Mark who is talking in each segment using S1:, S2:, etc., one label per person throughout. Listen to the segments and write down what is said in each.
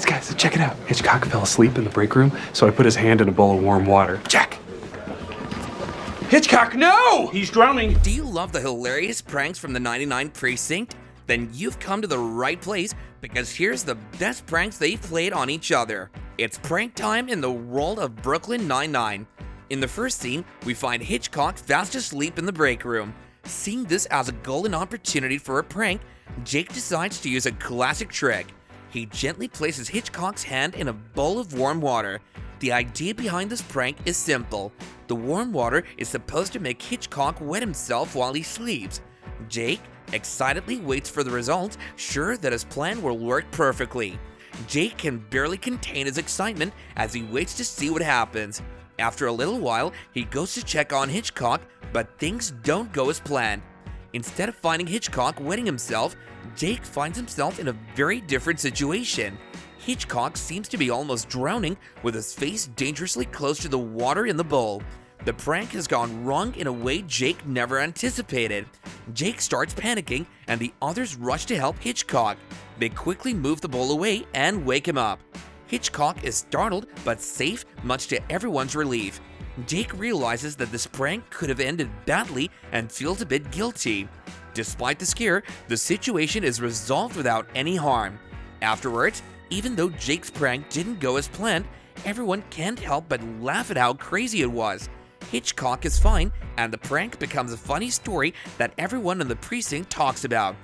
S1: Guys, check it out. Hitchcock fell asleep in the break room, so I put his hand in a bowl of warm water. Check! Hitchcock, no!
S2: He's drowning.
S3: Do you love the hilarious pranks from the 99 Precinct? Then you've come to the right place, because here's the best pranks they've played on each other. It's prank time in the world of Brooklyn Nine-Nine. In the first scene, we find Hitchcock fast asleep in the break room. Seeing this as a golden opportunity for a prank, Jake decides to use a classic trick. He gently places Hitchcock's hand in a bowl of warm water. The idea behind this prank is simple. The warm water is supposed to make Hitchcock wet himself while he sleeps. Jake excitedly waits for the results, sure that his plan will work perfectly. Jake can barely contain his excitement as he waits to see what happens. After a little while, he goes to check on Hitchcock, but things don't go as planned. Instead of finding Hitchcock wetting himself, Jake finds himself in a very different situation. Hitchcock seems to be almost drowning, with his face dangerously close to the water in the bowl. The prank has gone wrong in a way Jake never anticipated. Jake starts panicking, and the others rush to help Hitchcock. They quickly move the bowl away and wake him up. Hitchcock is startled but safe, much to everyone's relief. Jake realizes that this prank could have ended badly and feels a bit guilty. Despite the scare, the situation is resolved without any harm. Afterwards, even though Jake's prank didn't go as planned, everyone can't help but laugh at how crazy it was. Hitchcock is fine, and the prank becomes a funny story that everyone in the precinct talks about.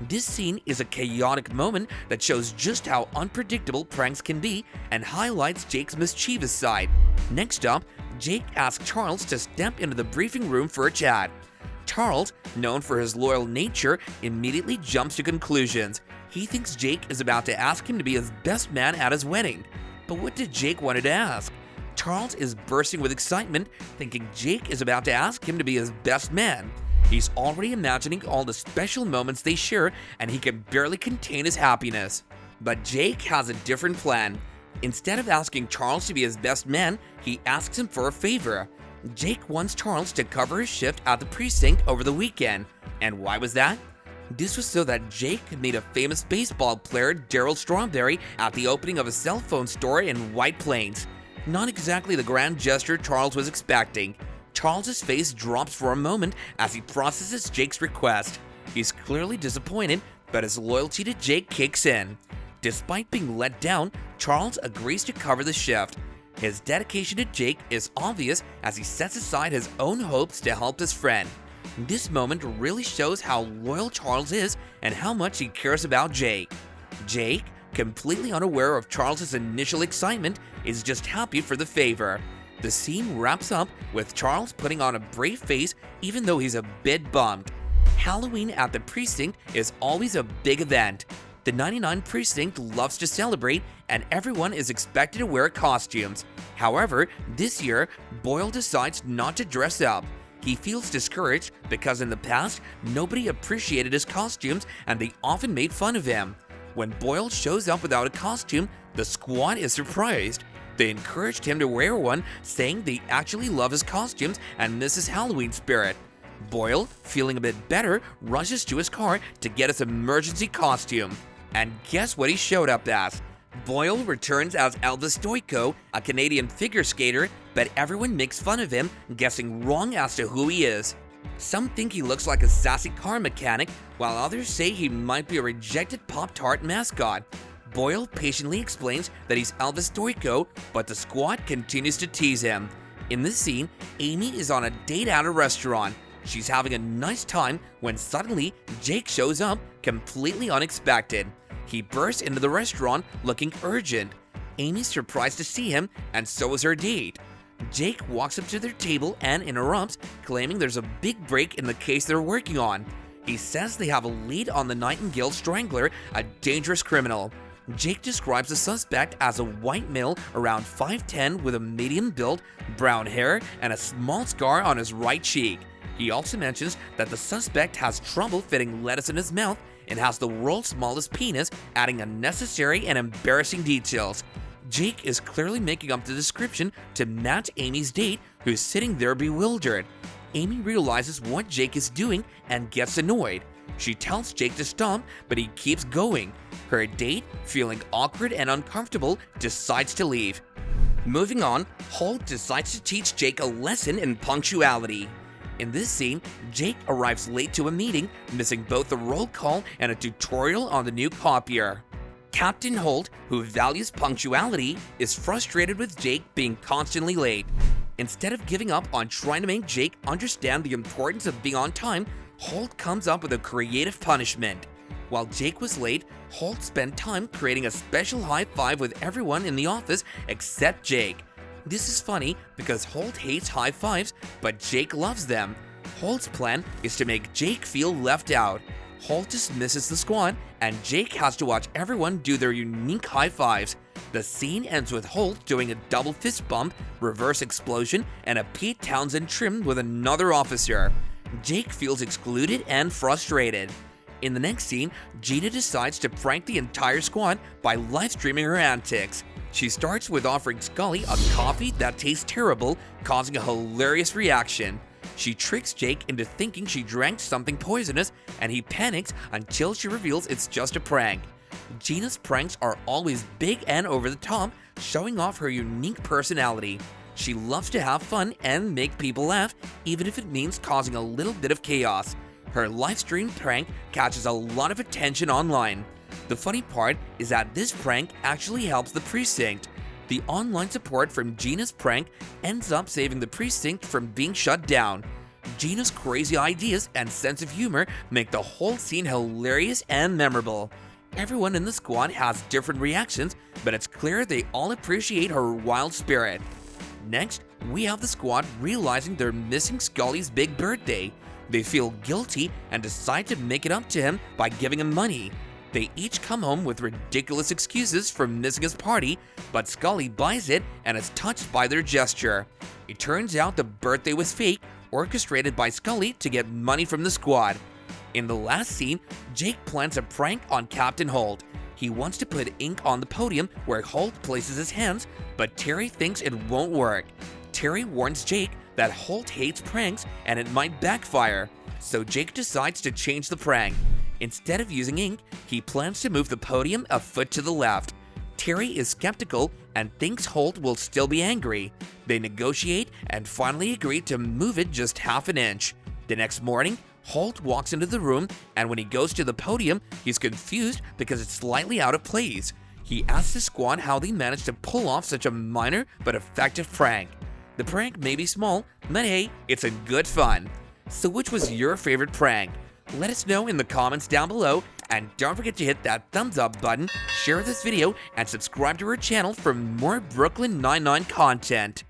S3: This scene is a chaotic moment that shows just how unpredictable pranks can be and highlights Jake's mischievous side. Next up, Jake asks Charles to step into the briefing room for a chat. Charles, known for his loyal nature, immediately jumps to conclusions. He thinks Jake is about to ask him to be his best man at his wedding. But what did Jake want to ask? Charles is bursting with excitement, thinking Jake is about to ask him to be his best man. He's already imagining all the special moments they share, and he can barely contain his happiness. But Jake has a different plan. Instead of asking Charles to be his best man, he asks him for a favor. Jake wants Charles to cover his shift at the precinct over the weekend. And why was that? This was so that Jake could meet a famous baseball player, Darryl Strawberry, at the opening of a cell phone store in White Plains. Not exactly the grand gesture Charles was expecting. Charles's face drops for a moment as he processes Jake's request. He's clearly disappointed, but his loyalty to Jake kicks in. Despite being let down, Charles agrees to cover the shift. His dedication to Jake is obvious as he sets aside his own hopes to help his friend. This moment really shows how loyal Charles is and how much he cares about Jake. Jake, completely unaware of Charles's initial excitement, is just happy for the favor. The scene wraps up with Charles putting on a brave face even though he's a bit bummed. Halloween at the precinct is always a big event. The 99 Precinct loves to celebrate, and everyone is expected to wear costumes. However, this year, Boyle decides not to dress up. He feels discouraged because in the past, nobody appreciated his costumes and they often made fun of him. When Boyle shows up without a costume, the squad is surprised. They encouraged him to wear one, saying they actually love his costumes and miss his Halloween spirit. Boyle, feeling a bit better, rushes to his car to get his emergency costume. And guess what he showed up as? Boyle returns as Elvis Stoico, a Canadian figure skater, but everyone makes fun of him, guessing wrong as to who he is. Some think he looks like a sassy car mechanic, while others say he might be a rejected Pop-Tart mascot. Boyle patiently explains that he's Elvis Stoico, but the squad continues to tease him. In this scene, Amy is on a date at a restaurant. She's having a nice time when suddenly Jake shows up, completely unexpected. He bursts into the restaurant looking urgent. Amy's surprised to see him, and so is her date. Jake walks up to their table and interrupts, claiming there's a big break in the case they're working on. He says they have a lead on the Nightingale Strangler, a dangerous criminal. Jake describes the suspect as a white male around 5'10" with a medium build, brown hair, and a small scar on his right cheek. He also mentions that the suspect has trouble fitting lettuce in his mouth and has the world's smallest penis, adding unnecessary and embarrassing details. Jake is clearly making up the description to match Amy's date, who's sitting there bewildered. Amy realizes what Jake is doing and gets annoyed. She tells Jake to stop, but he keeps going. Her date, feeling awkward and uncomfortable, decides to leave. Moving on, Holt decides to teach Jake a lesson in punctuality. In this scene, Jake arrives late to a meeting, missing both the roll call and a tutorial on the new copier. Captain Holt, who values punctuality, is frustrated with Jake being constantly late. Instead of giving up on trying to make Jake understand the importance of being on time, Holt comes up with a creative punishment. While Jake was late, Holt spent time creating a special high five with everyone in the office except Jake. This is funny because Holt hates high fives, but Jake loves them. Holt's plan is to make Jake feel left out. Holt dismisses the squad, and Jake has to watch everyone do their unique high fives. The scene ends with Holt doing a double fist bump, reverse explosion, and a Pete Townsend trim with another officer. Jake feels excluded and frustrated. In the next scene, Gina decides to prank the entire squad by live streaming her antics. She starts with offering Scully a coffee that tastes terrible, causing a hilarious reaction. She tricks Jake into thinking she drank something poisonous, and he panics until she reveals it's just a prank. Gina's pranks are always big and over the top, showing off her unique personality. She loves to have fun and make people laugh, even if it means causing a little bit of chaos. Her livestream prank catches a lot of attention online. The funny part is that this prank actually helps the precinct. The online support from Gina's prank ends up saving the precinct from being shut down. Gina's crazy ideas and sense of humor make the whole scene hilarious and memorable. Everyone in the squad has different reactions, but it's clear they all appreciate her wild spirit. Next, we have the squad realizing they're missing Scully's big birthday. They feel guilty and decide to make it up to him by giving him money. They each come home with ridiculous excuses for missing his party, but Scully buys it and is touched by their gesture. It turns out the birthday was fake, orchestrated by Scully to get money from the squad. In the last scene, Jake plans a prank on Captain Holt. He wants to put ink on the podium where Holt places his hands, but Terry thinks it won't work. Terry warns Jake that Holt hates pranks and it might backfire, so Jake decides to change the prank. Instead of using ink, he plans to move the podium a foot to the left. Terry is skeptical and thinks Holt will still be angry. They negotiate and finally agree to move it just half an inch. The next morning, Holt walks into the room, and when he goes to the podium, he's confused because it's slightly out of place. He asks the squad how they managed to pull off such a minor but effective prank. The prank may be small, but hey, it's a good fun. So which was your favorite prank? Let us know in the comments down below, and don't forget to hit that thumbs up button, share this video, and subscribe to our channel for more Brooklyn Nine-Nine content.